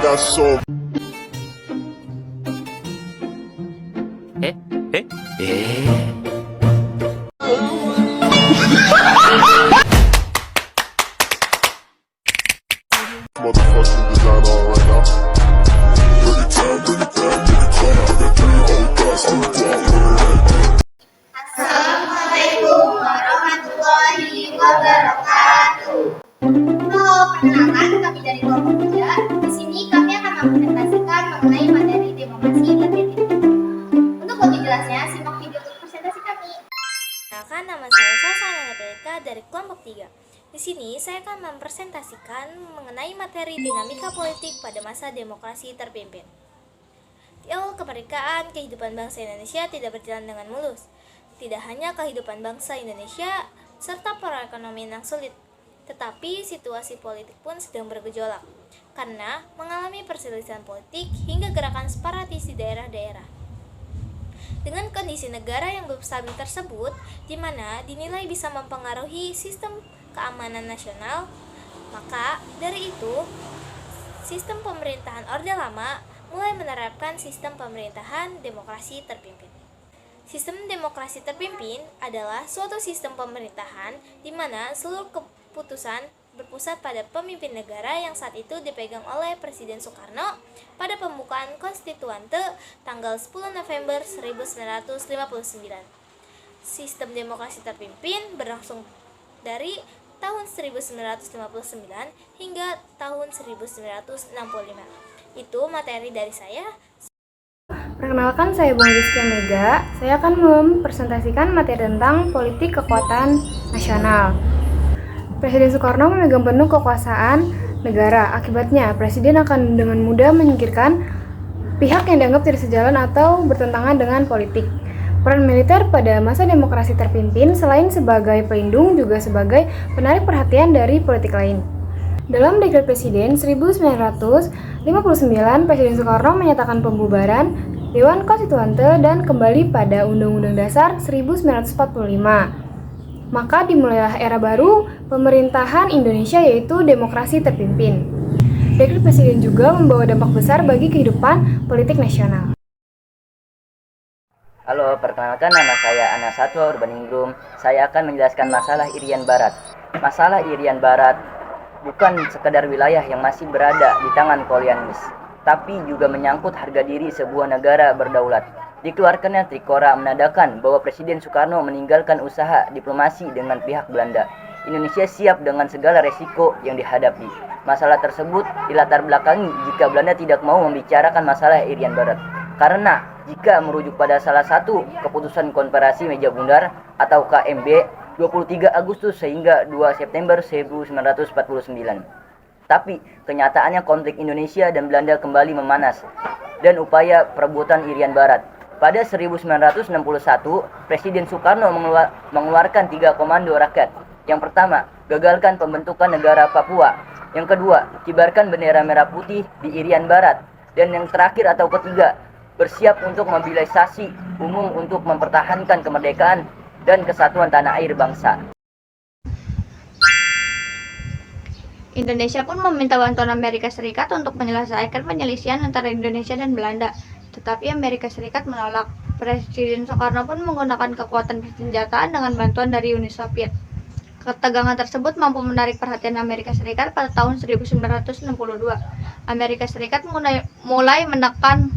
got so motherfucking designer right now. Bring it down, bring it down, bring it down. I got three old guys on the block. Assalamualaikum warahmatullahi wabarakatuh. Halo, perkenalkan kami dari kelompok 3. Di sini kami akan mempresentasikan mengenai materi demokrasi dan PBB. Untuk lebih jelasnya, simak video untuk presentasi kami. Perkenalkan, nama saya Sasana Rebecca dari kelompok 3. Di sini saya akan mempresentasikan mengenai materi dinamika politik pada masa demokrasi terpimpin. Di awal kemerdekaan, kehidupan bangsa Indonesia tidak berjalan dengan mulus. Tidak hanya kehidupan bangsa Indonesia serta perekonomian yang sulit, tetapi situasi politik pun sedang bergejolak karena mengalami perselisihan politik hingga gerakan separatis di daerah-daerah. Dengan kondisi negara yang belum stabil tersebut, di mana dinilai bisa mempengaruhi sistem keamanan nasional, maka dari itu sistem pemerintahan Orde Lama mulai menerapkan sistem pemerintahan demokrasi terpimpin. Sistem demokrasi terpimpin adalah suatu sistem pemerintahan di mana seluruh keputusan berpusat pada pemimpin negara yang saat itu dipegang oleh Presiden Soekarno pada pembukaan Konstituante tanggal 10 November 1959. Sistem demokrasi terpimpin berlangsung dari tahun 1959 hingga tahun 1965. Itu materi dari saya. Perkenalkan, saya Bung Rizky Mega. Saya akan mempresentasikan materi tentang politik kekuatan nasional. Presiden Soekarno memegang penuh kekuasaan negara. Akibatnya, Presiden akan dengan mudah menyingkirkan pihak yang dianggap tidak sejalan atau bertentangan dengan politik. Peran militer pada masa demokrasi terpimpin selain sebagai pelindung juga sebagai penarik perhatian dari politik lain. Dalam Dekret Presiden 1959, Presiden Soekarno menyatakan pembubaran Dewan Konstituante dan kembali pada Undang-Undang Dasar 1945. Maka dimulailah era baru pemerintahan Indonesia, yaitu demokrasi terpimpin. Dekret Presiden juga membawa dampak besar bagi kehidupan politik nasional. Halo, perkenalkan nama saya Ana Satwa Urbaningrum. Saya akan menjelaskan masalah Irian Barat. Masalah Irian Barat bukan sekadar wilayah yang masih berada di tangan kolonialis, tapi juga menyangkut harga diri sebuah negara berdaulat. Dikeluarkannya Trikora menandakan bahwa Presiden Soekarno meninggalkan usaha diplomasi dengan pihak Belanda. Indonesia siap dengan segala resiko yang dihadapi. Masalah tersebut dilatar belakangi jika Belanda tidak mau membicarakan masalah Irian Barat. Karena jika merujuk pada salah satu keputusan Konferensi Meja Bundar atau KMB 23 Agustus sehingga 2 September 1949. Tapi kenyataannya konflik Indonesia dan Belanda kembali memanas dan upaya perebutan Irian Barat. Pada 1961, Presiden Soekarno mengeluarkan 3 komando rakyat. Yang pertama, gagalkan pembentukan negara Papua. Yang kedua, kibarkan bendera merah putih di Irian Barat. Dan yang terakhir atau ketiga, bersiap untuk mobilisasi umum untuk mempertahankan kemerdekaan dan kesatuan tanah air bangsa. Indonesia pun meminta bantuan Amerika Serikat untuk menyelesaikan penyelisihan antara Indonesia dan Belanda, tetapi Amerika Serikat menolak. Presiden Soekarno pun menggunakan kekuatan persenjataan dengan bantuan dari Uni Soviet. Ketegangan tersebut mampu menarik perhatian Amerika Serikat pada tahun 1962. Amerika Serikat mulai menekan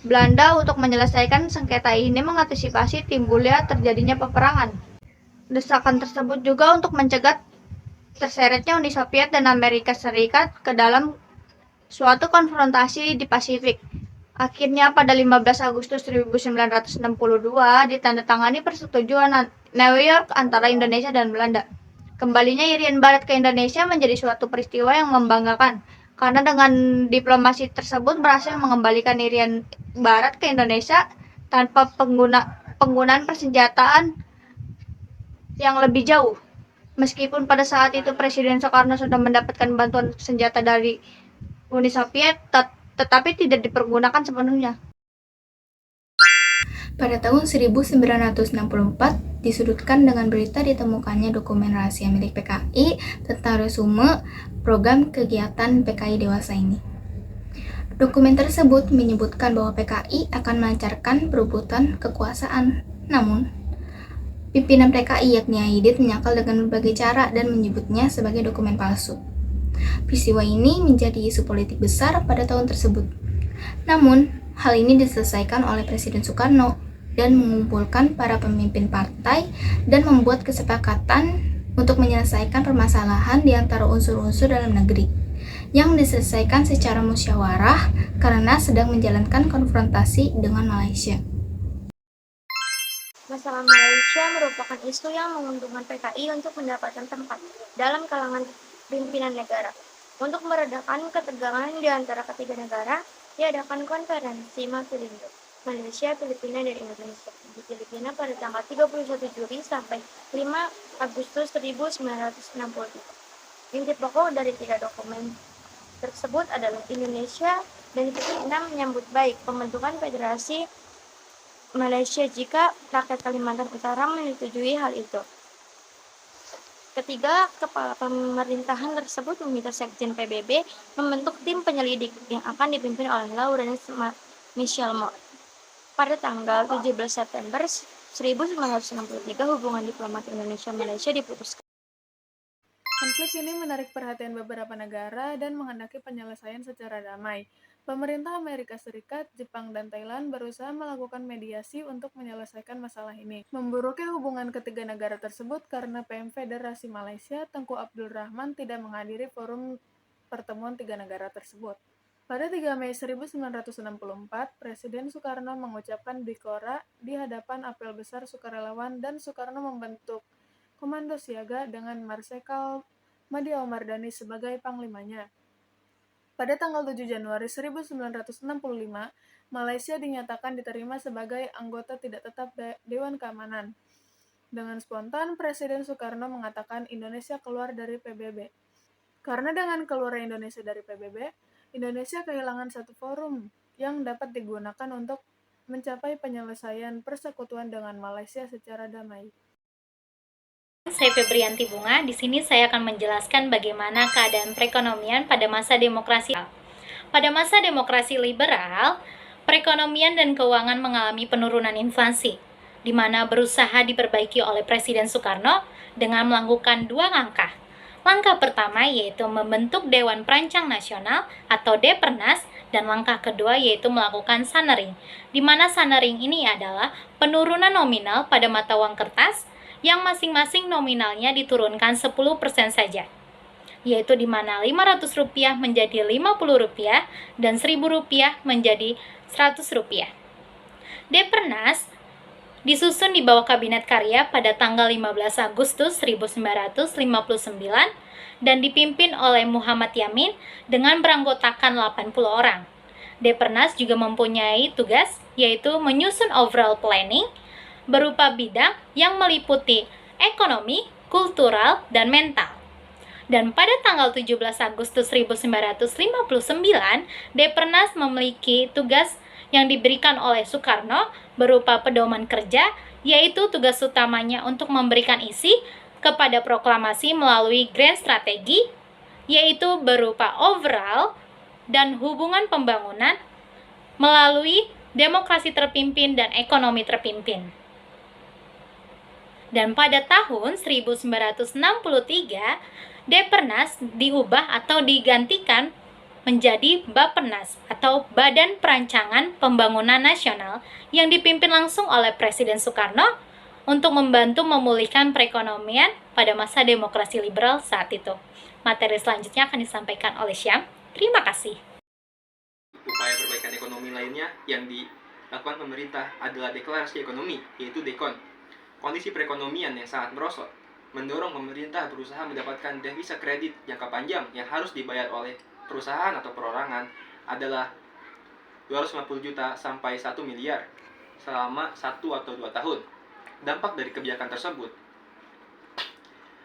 Belanda untuk menyelesaikan sengketa ini mengantisipasi timbulnya terjadinya peperangan. Desakan tersebut juga untuk mencegah terseretnya Uni Soviet dan Amerika Serikat ke dalam suatu konfrontasi di Pasifik. Akhirnya pada 15 Agustus 1962 ditandatangani persetujuan New York antara Indonesia dan Belanda. Kembalinya Irian Barat ke Indonesia menjadi suatu peristiwa yang membanggakan. Karena dengan diplomasi tersebut berhasil mengembalikan Irian Barat ke Indonesia tanpa penggunaan persenjataan yang lebih jauh. Meskipun pada saat itu Presiden Soekarno sudah mendapatkan bantuan senjata dari Uni Soviet, tetapi tidak dipergunakan sepenuhnya. Pada tahun 1964, disudutkan dengan berita ditemukannya dokumen rahasia milik PKI tentang resume program kegiatan PKI dewasa ini. Dokumen tersebut menyebutkan bahwa PKI akan melancarkan perebutan kekuasaan. Namun, pimpinan PKI yakni Aidit menyangkal dengan berbagai cara dan menyebutnya sebagai dokumen palsu. Peristiwa ini menjadi isu politik besar pada tahun tersebut. Namun, hal ini diselesaikan oleh Presiden Soekarno dan mengumpulkan para pemimpin partai dan membuat kesepakatan untuk menyelesaikan permasalahan di antara unsur-unsur dalam negeri yang diselesaikan secara musyawarah karena sedang menjalankan konfrontasi dengan Malaysia. Masalah Malaysia merupakan isu yang menguntungkan PKI untuk mendapatkan tempat dalam kalangan pimpinan negara. Untuk meredakan ketegangan di antara ketiga negara, diadakan konferensi Mafindo, Malaysia, Filipina, dan Indonesia di Filipina pada tanggal 31 Juli sampai 5 Agustus 1963. Inti pokok dari 3 dokumen tersebut adalah Indonesia dan Filipina menyambut baik pembentukan Federasi Malaysia jika rakyat Kalimantan Utara menyetujui hal itu. Ketiga kepala pemerintahan tersebut meminta Sekjen PBB membentuk tim penyelidik yang akan dipimpin oleh Lawrence Michel Moore. Pada tanggal 17 September 1963, hubungan diplomat Indonesia-Malaysia diputuskan. Konflik ini menarik perhatian beberapa negara dan menghendaki penyelesaian secara damai. Pemerintah Amerika Serikat, Jepang, dan Thailand berusaha melakukan mediasi untuk menyelesaikan masalah ini. Memburuknya hubungan ketiga negara tersebut karena PM Federasi Malaysia, Tengku Abdul Rahman, tidak menghadiri forum pertemuan tiga negara tersebut. Pada 3 Mei 1964, Presiden Soekarno mengucapkan Bikora di hadapan apel besar sukarelawan dan Soekarno membentuk Komando Siaga dengan Marsikal Madia Omar Dhani sebagai panglimanya. Pada tanggal 7 Januari 1965, Malaysia dinyatakan diterima sebagai anggota tidak tetap Dewan Keamanan. Dengan spontan, Presiden Soekarno mengatakan Indonesia keluar dari PBB. Karena dengan keluar Indonesia dari PBB, Indonesia kehilangan satu forum yang dapat digunakan untuk mencapai penyelesaian persekutuan dengan Malaysia secara damai. Saya Febrianti Bunga. Di sini saya akan menjelaskan bagaimana keadaan perekonomian pada masa demokrasi. Pada masa demokrasi liberal, perekonomian dan keuangan mengalami penurunan inflasi, di mana berusaha diperbaiki oleh Presiden Soekarno dengan melakukan 2 langkah. Langkah pertama yaitu membentuk Dewan Perancang Nasional atau Depernas, dan langkah kedua yaitu melakukan sanering, di mana sanering ini adalah penurunan nominal pada mata uang kertas yang masing-masing nominalnya diturunkan 10% saja, yaitu di mana Rp500 menjadi Rp50 dan Rp1.000 menjadi Rp100. Depernas disusun di bawah Kabinet Karya pada tanggal 15 Agustus 1959 dan dipimpin oleh Muhammad Yamin dengan beranggotakan 80 orang. Depernas juga mempunyai tugas yaitu menyusun overall planning berupa bidang yang meliputi ekonomi, kultural, dan mental. Dan pada tanggal 17 Agustus 1959, Depernas memiliki tugas yang diberikan oleh Soekarno berupa pedoman kerja, yaitu tugas utamanya untuk memberikan isi kepada proklamasi melalui grand strategi, yaitu berupa overall dan hubungan pembangunan melalui demokrasi terpimpin dan ekonomi terpimpin. Dan pada tahun 1963, Depernas diubah atau digantikan menjadi Bapenas atau Badan Perancangan Pembangunan Nasional yang dipimpin langsung oleh Presiden Soekarno untuk membantu memulihkan perekonomian pada masa demokrasi liberal saat itu. Materi selanjutnya akan disampaikan oleh Syam. Terima kasih. Upaya perbaikan ekonomi lainnya yang dilakukan pemerintah adalah deklarasi ekonomi, yaitu DEKON. Kondisi perekonomian yang sangat merosot mendorong pemerintah berusaha mendapatkan devisa kredit jangka panjang yang harus dibayar oleh perusahaan atau perorangan adalah 250 juta sampai 1 miliar selama 1 atau 2 tahun. Dampak dari kebijakan tersebut,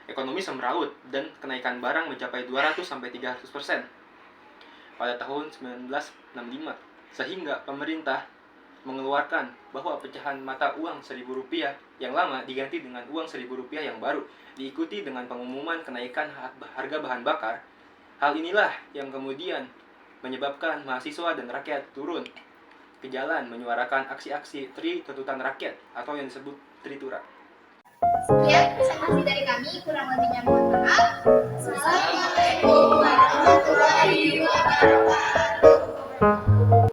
ekonomi semeraut dan kenaikan barang mencapai 200 sampai 300% pada tahun 1965, sehingga pemerintah mengeluarkan bahwa pecahan mata uang Rp1.000 yang lama diganti dengan uang Rp1.000 yang baru, diikuti dengan pengumuman kenaikan harga bahan bakar. Hal inilah yang kemudian menyebabkan mahasiswa dan rakyat turun ke jalan menyuarakan aksi-aksi tri tuntutan rakyat atau yang disebut Tritura. Sekian presentasi dari kami, kurang lebihnya mohon maaf.